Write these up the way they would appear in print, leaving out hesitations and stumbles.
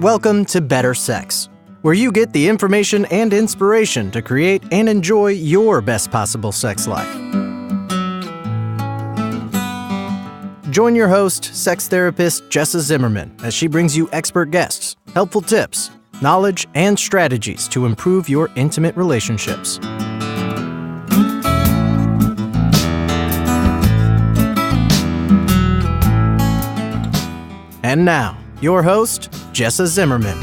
Welcome to Better Sex, where you get the information and inspiration to create and enjoy your best possible sex life. Join your host, sex therapist Jessa Zimmerman, as she brings you expert guests, helpful tips, knowledge, and strategies to improve your intimate relationships. And now, your host, Jessa Zimmerman.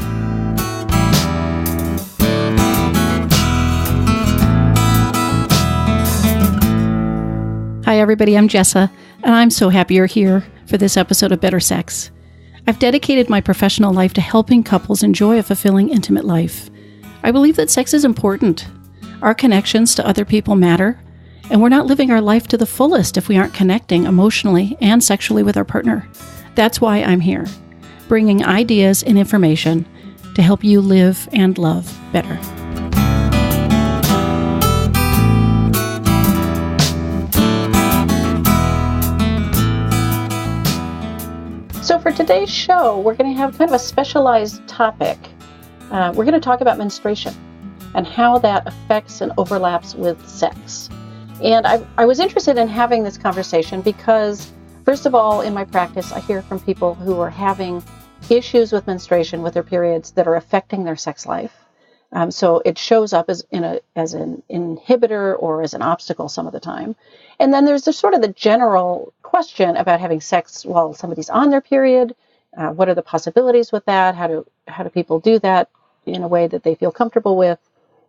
Hi, everybody. I'm Jessa, and I'm so happy you're here for this episode of Better Sex. I've dedicated my professional life to helping couples enjoy a fulfilling, intimate life. I believe that sex is important. Our connections to other people matter, and we're not living our life to the fullest if we aren't connecting emotionally and sexually with our partner. That's why I'm here, bringing ideas and information to help you live and love better. So for today's show, we're going to have kind of a specialized topic. We're going to talk about menstruation and how that affects and overlaps with sex. And I was interested in having this conversation because, first of all, in my practice, I hear from people who are having issues with menstruation, with their periods, that are affecting their sex life. So it shows up as an inhibitor or as an obstacle some of the time. And then there's the general question about having sex while somebody's on their period. What are the possibilities with that? How do people do that in a way that they feel comfortable with?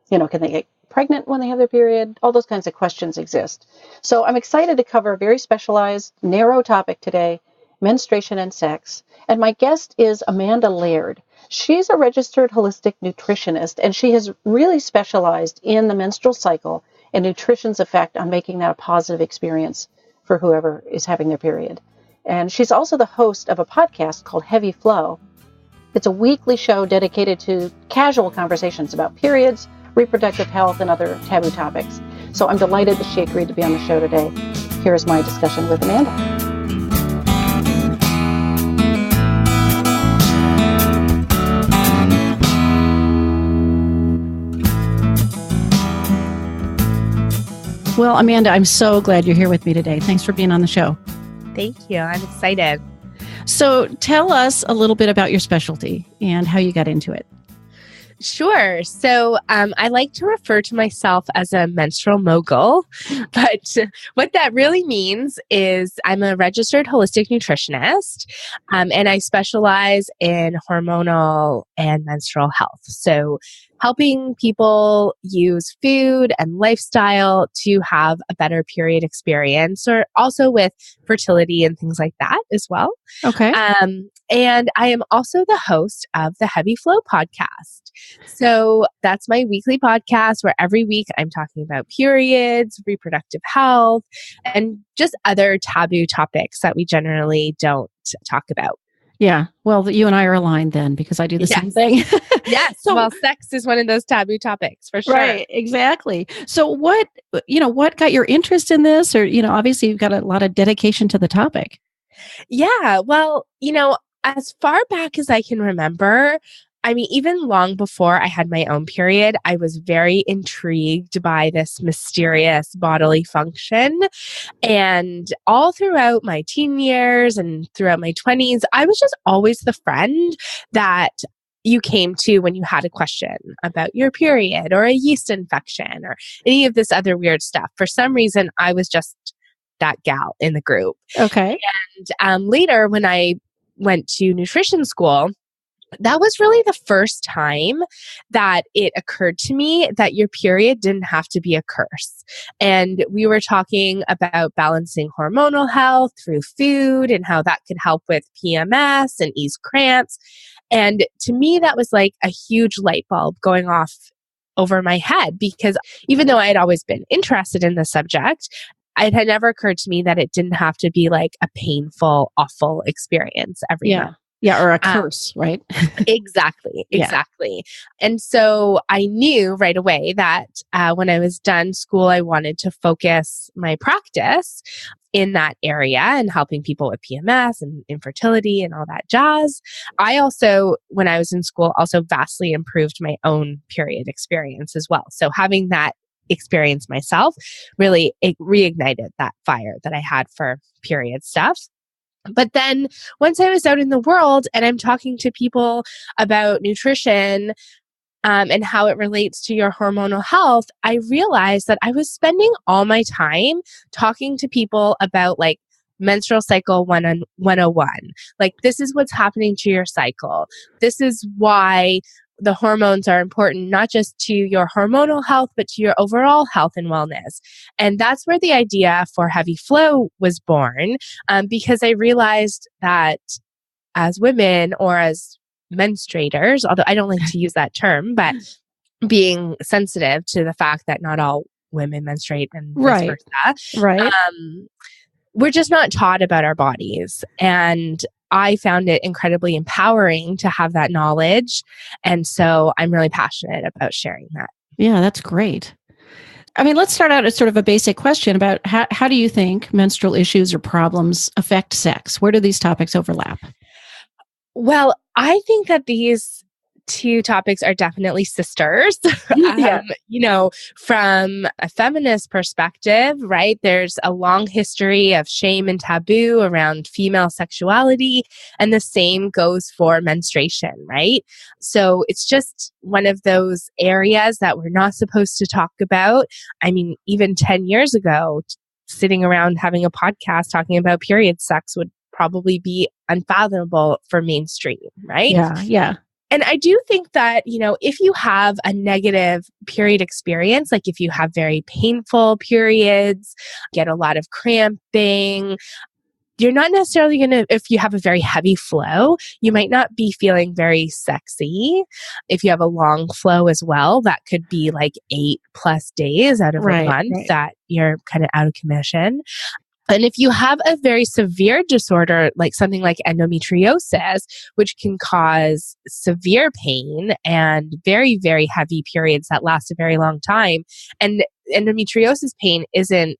Can they get pregnant when they have their period? All those kinds of questions exist. So I'm excited to cover a very specialized, narrow topic today, menstruation and sex. And my guest is Amanda Laird. She's a registered holistic nutritionist, and she has really specialized in the menstrual cycle and nutrition's effect on making that a positive experience for whoever is having their period. And she's also the host of a podcast called Heavy Flow. It's a weekly show dedicated to casual conversations about periods, reproductive health, and other taboo topics. So I'm delighted that she agreed to be on the show today. Here's my discussion with Amanda. Well, Amanda, I'm so glad you're here with me today. Thanks for being on the show. Thank you. I'm excited. So tell us a little bit about your specialty and how you got into it. Sure. So I like to refer to myself as a menstrual mogul, but what that really means is I'm a registered holistic nutritionist, and I specialize in hormonal and menstrual health. So helping people use food and lifestyle to have a better period experience, or also with fertility and things like that as well. Okay. And I am also the host of the Heavy Flow podcast. So that's my weekly podcast where every week I'm talking about periods, reproductive health, and just other taboo topics that we generally don't talk about. Yeah. Well, you and I are aligned then because I do the same thing. Yes. So, well, sex is one of those taboo topics for sure. Right. Exactly. So what got your interest in this? Or, obviously you've got a lot of dedication to the topic. Yeah. Well, as far back as I can remember, even long before I had my own period, I was very intrigued by this mysterious bodily function. And all throughout my teen years and throughout my 20s, I was just always the friend that you came to when you had a question about your period or a yeast infection or any of this other weird stuff. For some reason, I was just that gal in the group. Okay. And later, when I went to nutrition school, that was really the first time that it occurred to me that your period didn't have to be a curse. And we were talking about balancing hormonal health through food and how that could help with PMS and ease cramps. And to me, that was like a huge light bulb going off over my head, because even though I had always been interested in the subject, it had never occurred to me that it didn't have to be like a painful, awful experience every month. Yeah, or a curse, right? Exactly. Yeah. Exactly. And so I knew right away that when I was done school, I wanted to focus my practice in that area and helping people with PMS and infertility and all that jazz. I also, when I was in school, also vastly improved my own period experience as well. So having that experience myself really, it reignited that fire that I had for period stuff. But then once I was out in the world and I'm talking to people about nutrition and how it relates to your hormonal health, I realized that I was spending all my time talking to people about like menstrual cycle 101. Like, this is what's happening to your cycle. This is why the hormones are important, not just to your hormonal health, but to your overall health and wellness. And that's where the idea for Heavy Flow was born, because I realized that as women or as menstruators, although I don't like to use that term, but being sensitive to the fact that not all women menstruate and vice versa. Right. We're just not taught about our bodies. And I found it incredibly empowering to have that knowledge. And so I'm really passionate about sharing that. Yeah, that's great. I mean, let's start out at sort of a basic question about how do you think menstrual issues or problems affect sex? Where do these topics overlap? Well, I think that these two topics are definitely sisters. Yeah. From a feminist perspective, right? There's a long history of shame and taboo around female sexuality, and the same goes for menstruation, right? So it's just one of those areas that we're not supposed to talk about. I mean, even 10 years ago, sitting around having a podcast talking about period sex would probably be unfathomable for mainstream, right? Yeah. And I do think that, if you have a negative period experience, like if you have very painful periods, get a lot of cramping, you're not necessarily going to, if you have a very heavy flow, you might not be feeling very sexy. If you have a long flow as well, that could be like 8+ days out of a month that you're kind of out of commission. And if you have a very severe disorder, like something like endometriosis, which can cause severe pain and very, very heavy periods that last a very long time, and endometriosis pain isn't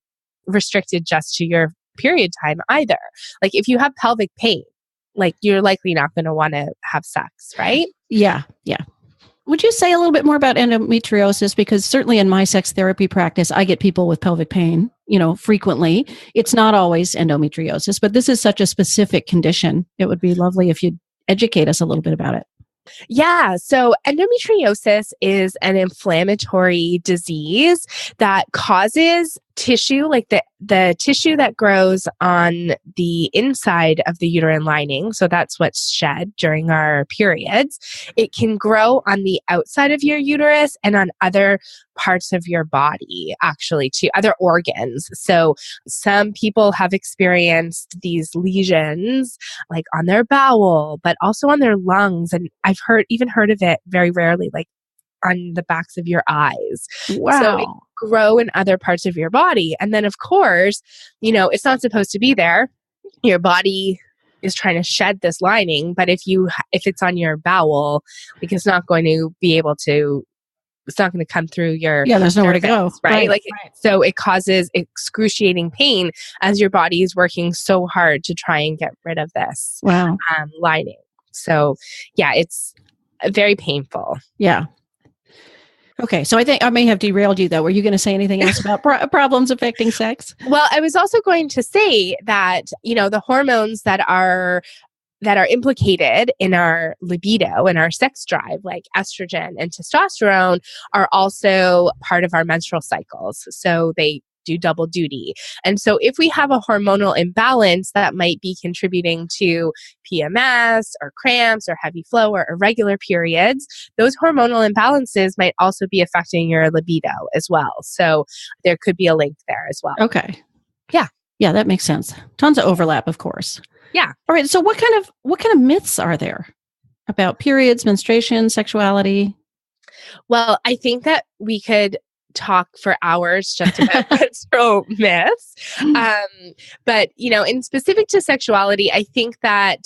restricted just to your period time either. Like if you have pelvic pain, like you're likely not going to want to have sex, right? Yeah. Would you say a little bit more about endometriosis? Because certainly in my sex therapy practice, I get people with pelvic pain, frequently. It's not always endometriosis, but this is such a specific condition. It would be lovely if you'd educate us a little bit about it. Yeah. So endometriosis is an inflammatory disease that causes tissue, like the tissue that grows on the inside of the uterine lining. So that's what's shed during our periods. It can grow on the outside of your uterus and on other parts of your body, actually, to other organs. So some people have experienced these lesions like on their bowel, but also on their lungs. And I've even heard of it very rarely, like on the backs of your eyes. Wow. So it grow in other parts of your body. And then of course, it's not supposed to be there. Your body is trying to shed this lining, but if it's on your bowel, like it's not going to come through your there's nowhere to go, right? So it causes excruciating pain as your body is working so hard to try and get rid of this lining. So it's very painful. Yeah. Okay, so I think I may have derailed you, though. Were you going to say anything else about problems affecting sex? Well, I was also going to say that, the hormones that are implicated in our libido and our sex drive, like estrogen and testosterone, are also part of our menstrual cycles. So they do double duty. And so if we have a hormonal imbalance that might be contributing to PMS or cramps or heavy flow or irregular periods, those hormonal imbalances might also be affecting your libido as well. So there could be a link there as well. Okay. Yeah. Yeah, that makes sense. Tons of overlap, of course. Yeah. All right. So what kind of myths are there about periods, menstruation, sexuality? Well, I think that we could talk for hours just about menstrual myths. But, in specific to sexuality, I think that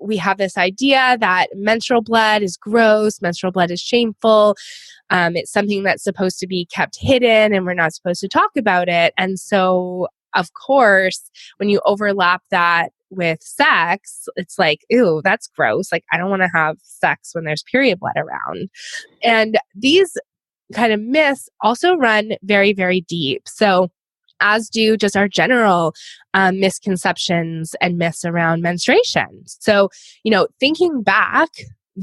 we have this idea that menstrual blood is gross, menstrual blood is shameful. It's something that's supposed to be kept hidden and we're not supposed to talk about it. And so, of course, when you overlap that with sex, it's like, ew, that's gross. Like, I don't want to have sex when there's period blood around. And these kind of myths also run very, very deep. So, as do just our general misconceptions and myths around menstruation. So, thinking back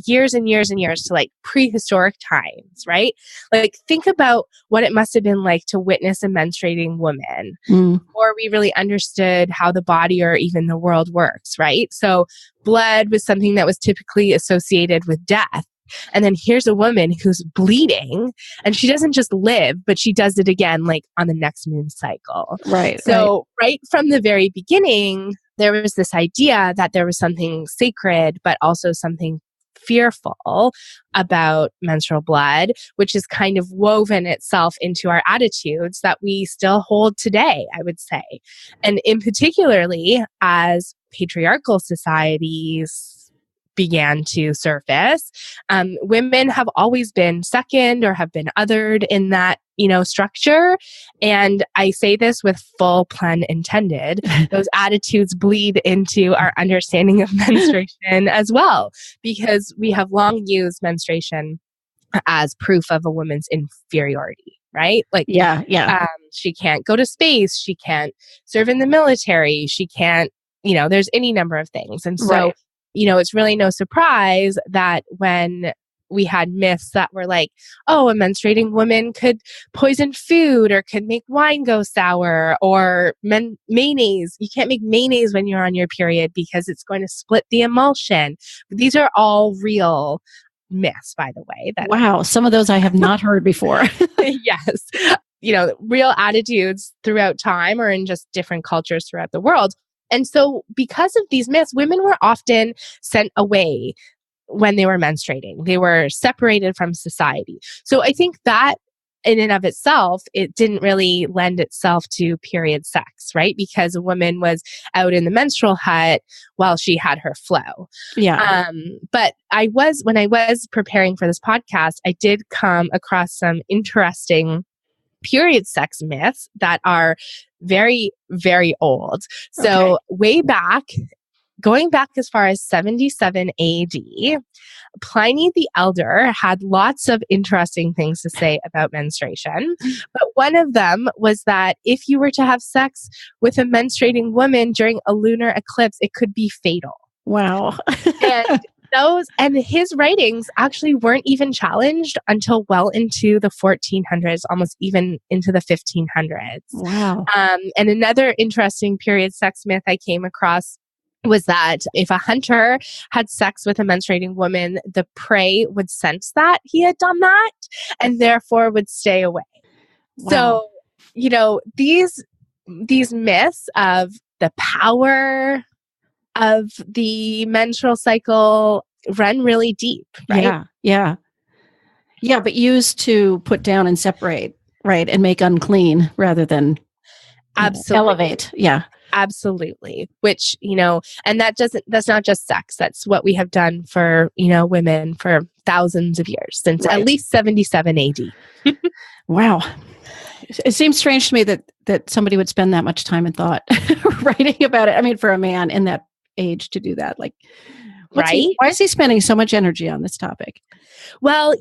years and years and years to like prehistoric times, right? Like, think about what it must have been like to witness a menstruating woman before we really understood how the body or even the world works, right? So, blood was something that was typically associated with death. And then here's a woman who's bleeding and she doesn't just live, but she does it again, like on the next moon cycle. Right. So right from the very beginning, there was this idea that there was something sacred, but also something fearful about menstrual blood, which is kind of woven itself into our attitudes that we still hold today, I would say. And in particularly as patriarchal societies began to surface, women have always been second or have been othered in that, structure. And I say this with full pun intended. Those attitudes bleed into our understanding of menstruation as well, because we have long used menstruation as proof of a woman's inferiority, right? Like, she can't go to space. She can't serve in the military. She can't, there's any number of things. And so, it's really no surprise that when we had myths that were like, oh, a menstruating woman could poison food or could make wine go sour, or mayonnaise. You can't make mayonnaise when you're on your period because it's going to split the emulsion. But these are all real myths, by the way. Wow. Some of those I have not heard before. Yes. Real attitudes throughout time or in just different cultures throughout the world. And so because of these myths, women were often sent away when they were menstruating. They were separated from society. So I think that in and of itself, it didn't really lend itself to period sex, right? Because a woman was out in the menstrual hut while she had her flow. Yeah. But when I was preparing for this podcast, I did come across some interesting period sex myths that are very, very old. So going back as far as 77 AD, Pliny the Elder had lots of interesting things to say about menstruation. But one of them was that if you were to have sex with a menstruating woman during a lunar eclipse, it could be fatal. Wow. And his writings actually weren't even challenged until well into the 1400s, almost even into the 1500s. Wow. And another interesting period sex myth I came across was that if a hunter had sex with a menstruating woman, the prey would sense that he had done that and therefore would stay away. Wow. So, these myths of the power of the menstrual cycle run really deep, right? Yeah. But used to put down and separate, right? And make unclean rather than elevate. Yeah. Absolutely. Which, and that's not just sex. That's what we have done for, women for thousands of years, since at least 77 AD. Wow. It seems strange to me that somebody would spend that much time and thought writing about it. I mean, for a man in that age to do that, like, why is he spending so much energy on this topic? Well,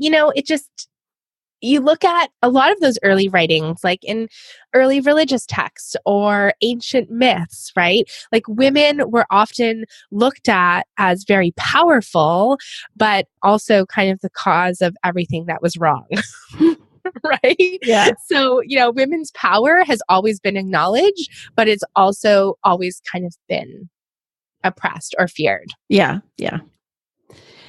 you look at a lot of those early writings, like in early religious texts or ancient myths, right? Like, women were often looked at as very powerful, but also kind of the cause of everything that was wrong. Right? Yeah. So, women's power has always been acknowledged, but it's also always kind of been oppressed or feared. Yeah.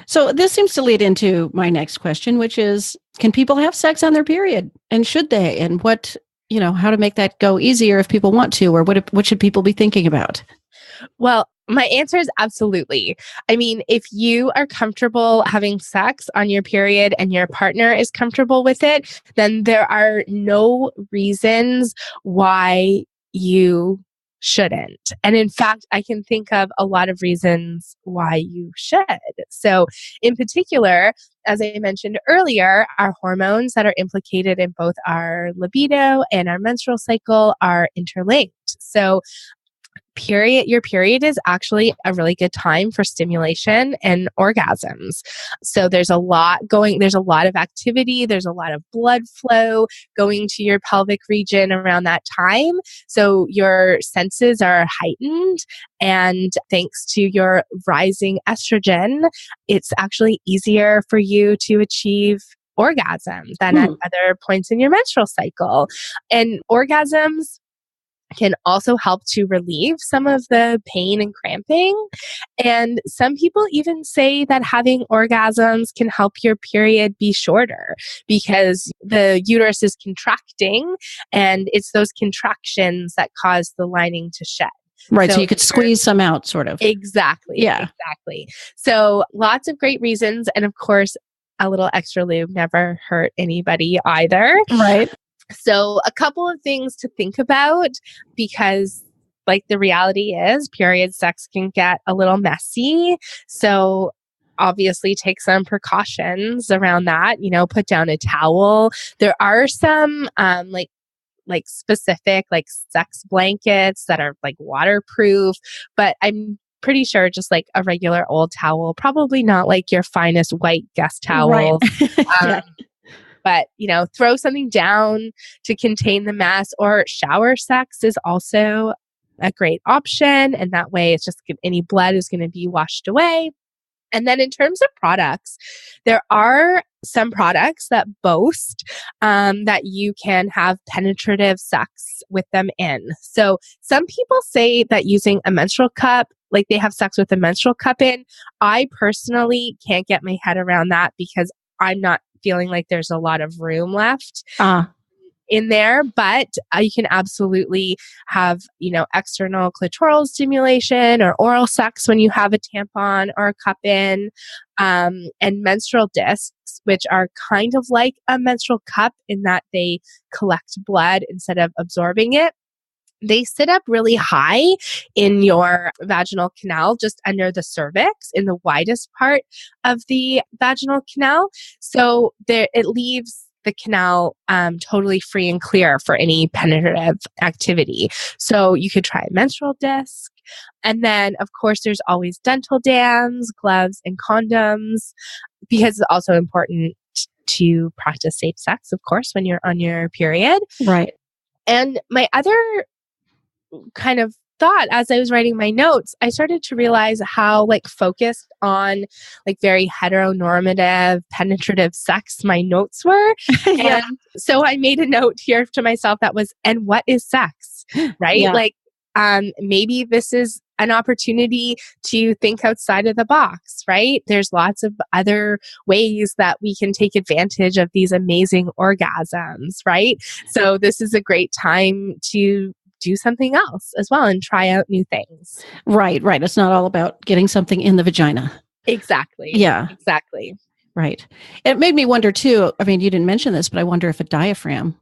So this seems to lead into my next question, which is, can people have sex on their period? And should they? And what, how to make that go easier if people want to, or what should people be thinking about? Well, my answer is absolutely. I mean, if you are comfortable having sex on your period and your partner is comfortable with it, then there are no reasons why you shouldn't. And in fact, I can think of a lot of reasons why you should. So in particular, as I mentioned earlier, our hormones that are implicated in both our libido and our menstrual cycle are interlinked. So your period is actually a really good time for stimulation and orgasms. So there's a lot of activity, there's a lot of blood flow going to your pelvic region around that time. So your senses are heightened, and thanks to your rising estrogen, it's actually easier for you to achieve orgasms than at other points in your menstrual cycle. And orgasms can also help to relieve some of the pain and cramping. And some people even say that having orgasms can help your period be shorter because the uterus is contracting, and it's those contractions that cause the lining to shed. Right. So you could squeeze some out, sort of. Exactly. Yeah. Exactly. So lots of great reasons. And of course, a little extra lube never hurt anybody either. Right. So a couple of things to think about, because like the reality is period sex can get a little messy. So obviously take some precautions around that, put down a towel. There are some like specific like sex blankets that are like waterproof, but I'm pretty sure just like a regular old towel, probably not like your finest white guest towel. Right. Yeah. But, throw something down to contain the mess, or shower sex is also a great option. And that way it's just any blood is going to be washed away. And then in terms of products, there are some products that boast that you can have penetrative sex with them in. So some people say that using a menstrual cup, like they have sex with a menstrual cup in. I personally can't get my head around that because I'm not feeling like there's a lot of room left in there, but you can absolutely have, external clitoral stimulation or oral sex when you have a tampon or a cup in, and menstrual discs, which are kind of like a menstrual cup in that they collect blood instead of absorbing it. They sit up really high in your vaginal canal, just under the cervix, in the widest part of the vaginal canal. So it leaves the canal totally free and clear for any penetrative activity. So you could try a menstrual disc. And then, of course, there's always dental dams, gloves, and condoms, because it's also important to practice safe sex, of course, when you're on your period. Right. And my other kind of thought as I was writing my notes, I started to realize how focused on very heteronormative, penetrative sex my notes were. Yeah. And so I made a note here to myself that was, and what is sex? Right? Yeah. Maybe this is an opportunity to think outside of the box, right? There's lots of other ways that we can take advantage of these amazing orgasms, right? So this is a great time to do something else as well and try out new things. Right. It's not all about getting something in the vagina. Exactly. Yeah. Exactly. Right. It made me wonder too, I mean, you didn't mention this, but I wonder if a diaphragm,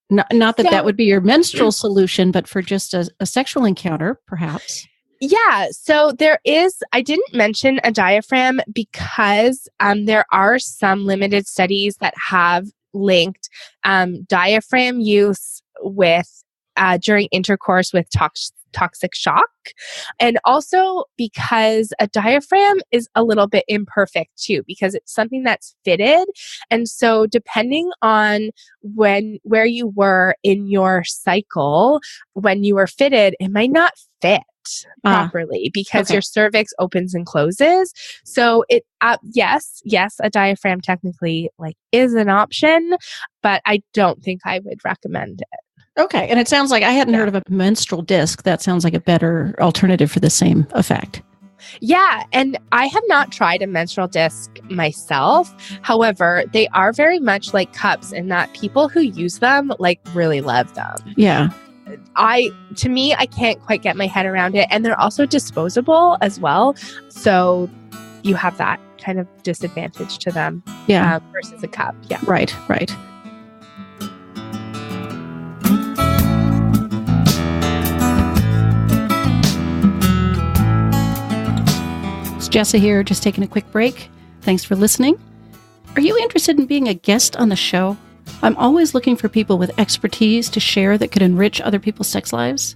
not that would be your menstrual solution, but for just a sexual encounter, perhaps. Yeah. So I didn't mention a diaphragm because there are some limited studies that have linked diaphragm use with during intercourse with toxic shock. And also because a diaphragm is a little bit imperfect too, because it's something that's fitted. And so depending on where you were in your cycle, when you were fitted, it might not fit properly because your cervix opens and closes. So yes, a diaphragm technically is an option, but I don't think I would recommend it. Okay. And it sounds like I hadn't heard of a menstrual disc. That sounds like a better alternative for the same effect. Yeah. And I have not tried a menstrual disc myself. However, they are very much like cups in that people who use them really love them. Yeah. To me, I can't quite get my head around it. And they're also disposable as well. So you have that kind of disadvantage to them versus a cup. Yeah. Right. Jessa here, just taking a quick break. Thanks for listening. Are you interested in being a guest on the show? I'm always looking for people with expertise to share that could enrich other people's sex lives.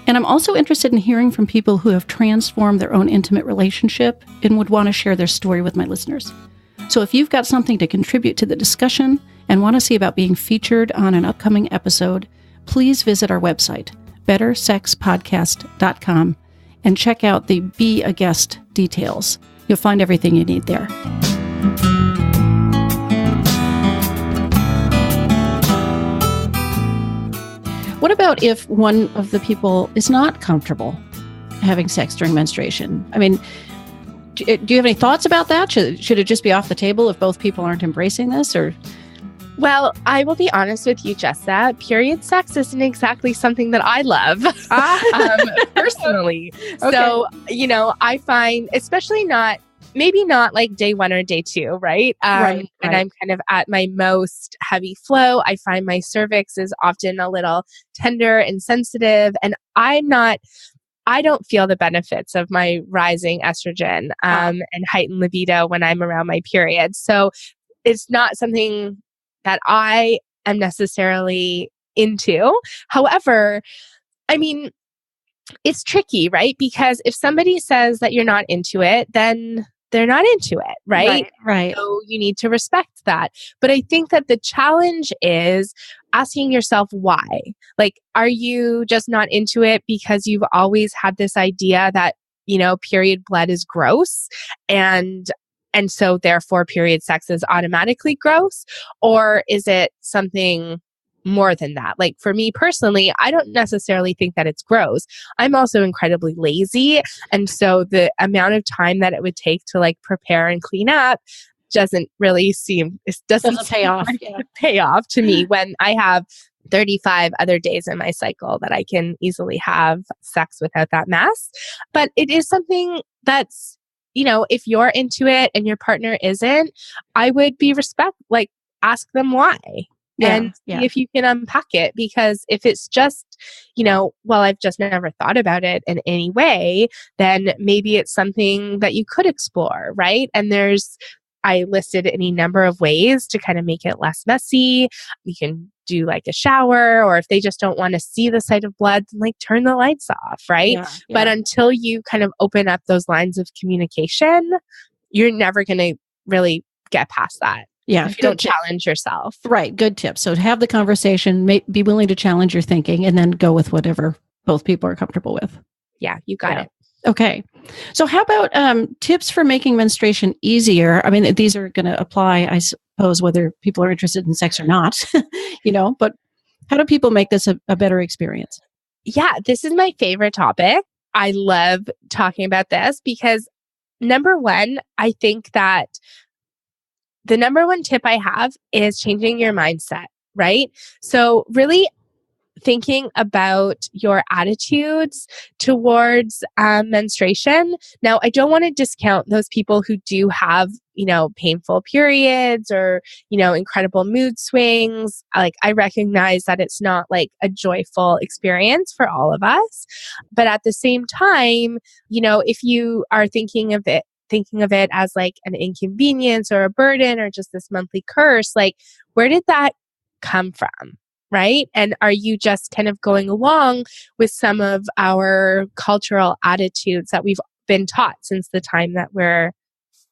And I'm also interested in hearing from people who have transformed their own intimate relationship and would want to share their story with my listeners. So if you've got something to contribute to the discussion and want to see about being featured on an upcoming episode, please visit our website, bettersexpodcast.com, and check out the Be a Guest details. You'll find everything you need there. What about if one of the people is not comfortable having sex during menstruation? I mean, do you have any thoughts about that? Should it just be off the table if both people aren't embracing this? Or Well, I will be honest with you, Jessa. Period sex isn't exactly something that I love personally. Okay. So, I find, especially maybe not like day 1 or day 2, right? Right. And I'm kind of at my most heavy flow. I find my cervix is often a little tender and sensitive, and I don't feel the benefits of my rising estrogen and heightened libido when I'm around my period. So it's not something that I am necessarily into. However, I mean, it's tricky, right? Because if somebody says that you're not into it, then they're not into it, right? Right. So you need to respect that. But I think that the challenge is asking yourself why. Like, are you just not into it because you've always had this idea that, period blood is gross and so therefore period sex is automatically gross? Or is it something more than that? Like for me personally, I don't necessarily think that it's gross. I'm also incredibly lazy. And so the amount of time that it would take to like prepare and clean up doesn't pay off. Pay off to me when I have 35 other days in my cycle that I can easily have sex without that mess. But it is something that's, if you're into it and your partner isn't, I would be ask them why. And see if you can unpack it. Because if it's just, I've just never thought about it in any way, then maybe it's something that you could explore, right? And I listed any number of ways to kind of make it less messy. You can do like a shower, or if they just don't want to see the sight of blood, then like turn the lights off, right? Yeah. But until you kind of open up those lines of communication, you're never going to really get past that. Yeah. If you don't challenge yourself. Right. Good tip. So have the conversation, be willing to challenge your thinking, and then go with whatever both people are comfortable with. Yeah, you got it. Okay. So how about tips for making menstruation easier? I mean, these are going to apply, I suppose, whether people are interested in sex or not, but how do people make this a better experience? Yeah, this is my favorite topic. I love talking about this because number one, I think that the number one tip I have is changing your mindset, right? So really thinking about your attitudes towards menstruation. Now, I don't want to discount those people who do have, painful periods or, incredible mood swings. Like, I recognize that it's not like a joyful experience for all of us. But at the same time, if you are thinking of it as like an inconvenience or a burden or just this monthly curse, like, where did that come from? Right? And are you just kind of going along with some of our cultural attitudes that we've been taught since the time that we're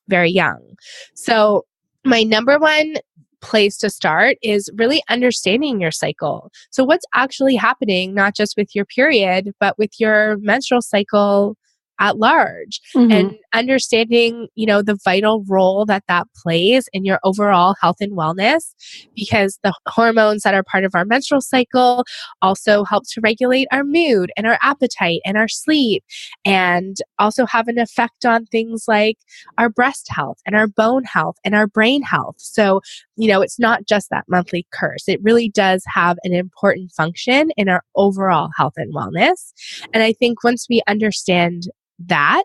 very young? So my number one place to start is really understanding your cycle. So what's actually happening, not just with your period, but with your menstrual cycle at large, and understanding, the vital role that plays in your overall health and wellness, because the hormones that are part of our menstrual cycle also help to regulate our mood and our appetite and our sleep, and also have an effect on things like our breast health and our bone health and our brain health. So, it's not just that monthly curse. It really does have an important function in our overall health and wellness. And I think once we understand that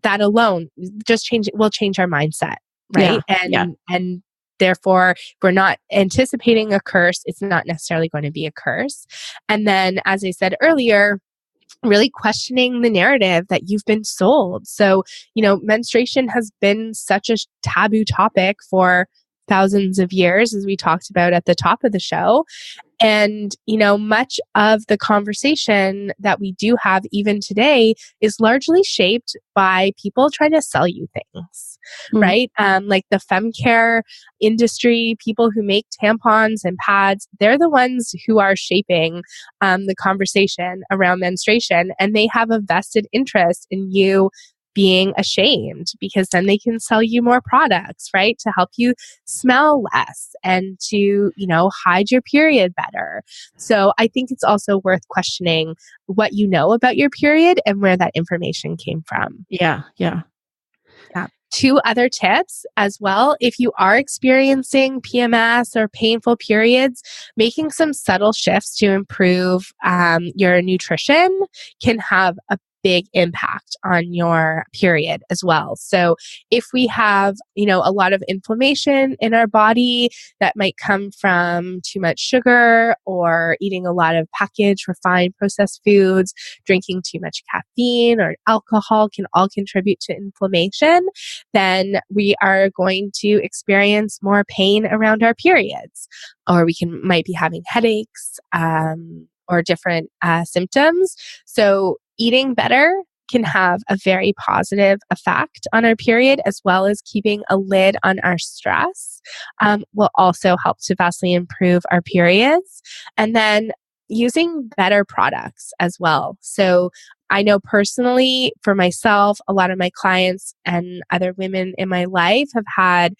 alone will change our mindset, right? And therefore we're not anticipating a curse. It's not necessarily going to be a curse. And then, as I said earlier, really questioning the narrative that you've been sold. So, menstruation has been such a taboo topic for thousands of years, as we talked about at the top of the show. And, much of the conversation that we do have even today is largely shaped by people trying to sell you things, right? Like the femcare industry, people who make tampons and pads, they're the ones who are shaping the conversation around menstruation. And they have a vested interest in you being ashamed, because then they can sell you more products, right? To help you smell less and to, hide your period better. So I think it's also worth questioning what you know about your period and where that information came from. Yeah. Two other tips as well. If you are experiencing PMS or painful periods, making some subtle shifts to improve your nutrition can have a big impact on your period as well. So if we have, a lot of inflammation in our body that might come from too much sugar or eating a lot of packaged, refined, processed foods, drinking too much caffeine or alcohol can all contribute to inflammation, then we are going to experience more pain around our periods, or we might be having headaches, or different symptoms. So eating better can have a very positive effect on our period, as well as keeping a lid on our stress will also help to vastly improve our periods. And then using better products as well. So I know personally for myself, a lot of my clients and other women in my life have had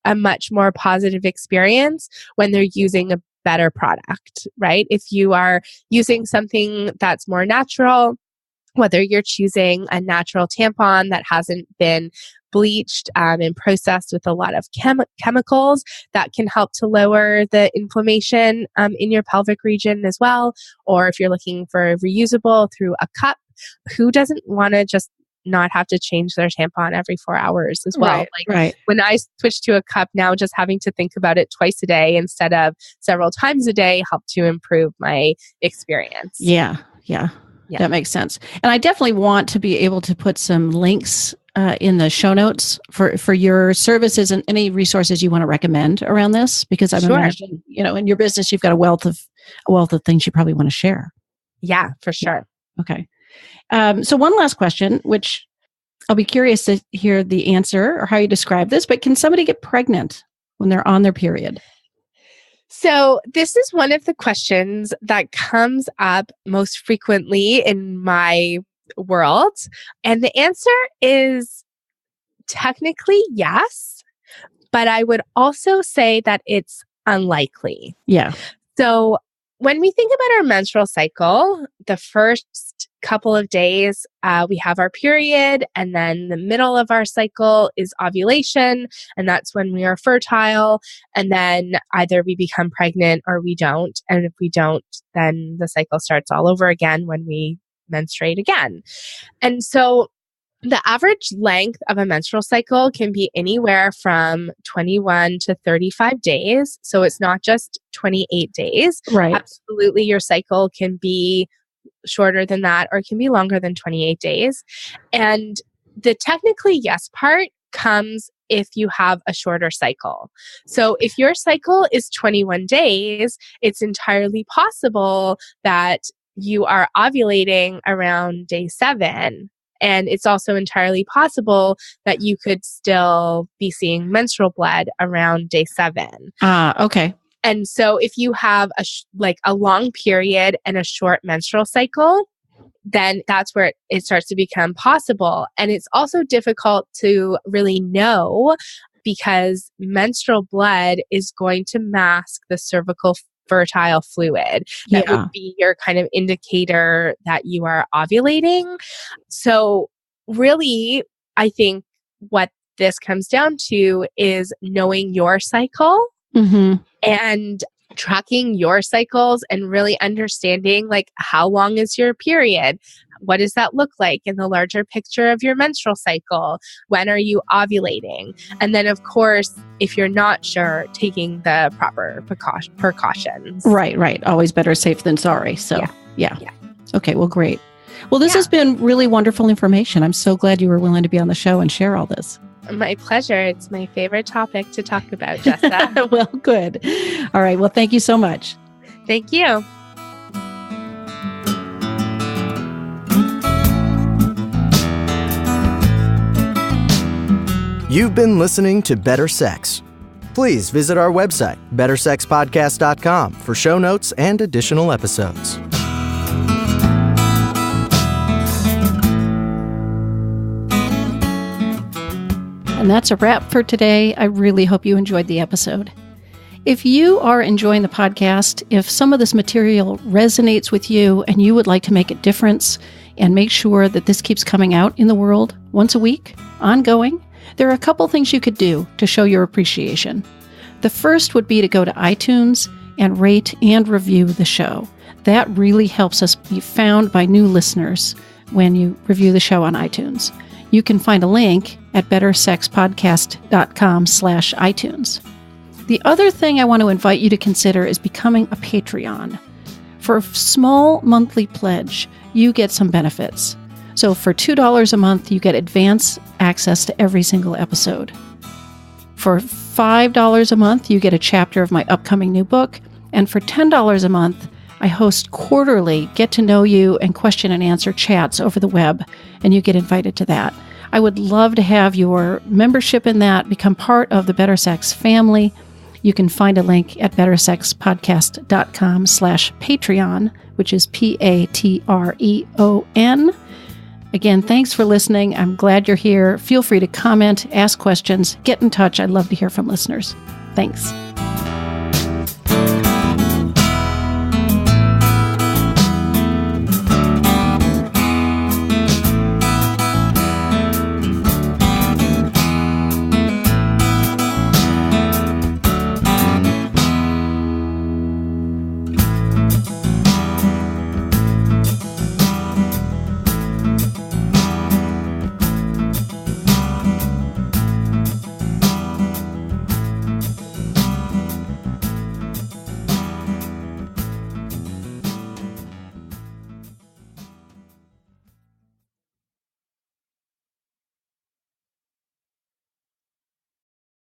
a much more positive experience when they're using a better product, right? If you are using something that's more natural, whether you're choosing a natural tampon that hasn't been bleached and processed with a lot of chemicals, that can help to lower the inflammation in your pelvic region as well. Or if you're looking for reusable through a cup, who doesn't want to just not have to change their tampon every 4 hours as well? Right. When I switched to a cup now, just having to think about it twice a day instead of several times a day helped to improve my experience. Yeah. That makes sense. And I definitely want to be able to put some links in the show notes for your services and any resources you want to recommend around this, because I'm imagining, in your business, you've got a wealth of things you probably want to share. Yeah, for sure. Okay. So one last question, which I'll be curious to hear the answer or how you describe this, but can somebody get pregnant when they're on their period? So this is one of the questions that comes up most frequently in my world. And the answer is technically yes, but I would also say that it's unlikely. Yeah. So when we think about our menstrual cycle, the first couple of days, we have our period, and then the middle of our cycle is ovulation, and that's when we are fertile, and then either we become pregnant or we don't, and if we don't, then the cycle starts all over again when we menstruate again. And so the average length of a menstrual cycle can be anywhere from 21 to 35 days. So it's not just 28 days. Right. Absolutely, your cycle can be shorter than that, or it can be longer than 28 days. And the technically yes part comes if you have a shorter cycle. So if your cycle is 21 days, it's entirely possible that you are ovulating around day 7. And it's also entirely possible that you could still be seeing menstrual blood around day 7. Okay. And so if you have a long period and a short menstrual cycle, then that's where it starts to become possible. And it's also difficult to really know, because menstrual blood is going to mask the cervical fertile fluid. That would be your kind of indicator that you are ovulating. So really, I think what this comes down to is knowing your cycle and tracking your cycles and really understanding how long is your period? What does that look like in the larger picture of your menstrual cycle? When are you ovulating? And then, of course, if you're not sure, taking the proper precautions. Right. Always better safe than sorry. So, yeah. Okay, well, great. Well, this has been really wonderful information. I'm so glad you were willing to be on the show and share all this. My pleasure. It's my favorite topic to talk about, Jessa. Well, good. All right. Well, thank you so much. Thank you. You've been listening to Better Sex. Please visit our website, bettersexpodcast.com, for show notes and additional episodes. And that's a wrap for today. I really hope you enjoyed the episode. If you are enjoying the podcast, if some of this material resonates with you and you would like to make a difference and make sure that this keeps coming out in the world once a week, ongoing, there are a couple things you could do to show your appreciation. The first would be to go to iTunes and rate and review the show. That really helps us be found by new listeners when you review the show on iTunes. You can find a link at bettersexpodcast.com/iTunes. The other thing I want to invite you to consider is becoming a Patreon. For a small monthly pledge, you get some benefits. So for $2 a month, you get advance access to every single episode. For $5 a month, you get a chapter of my upcoming new book. And for $10 a month, I host quarterly get-to-know-you and question-and-answer chats over the web, and you get invited to that. I would love to have your membership in that, become part of the Better Sex family. You can find a link at bettersexpodcast.com/Patreon, which is Patreon. Again, thanks for listening. I'm glad you're here. Feel free to comment, ask questions, get in touch. I'd love to hear from listeners. Thanks.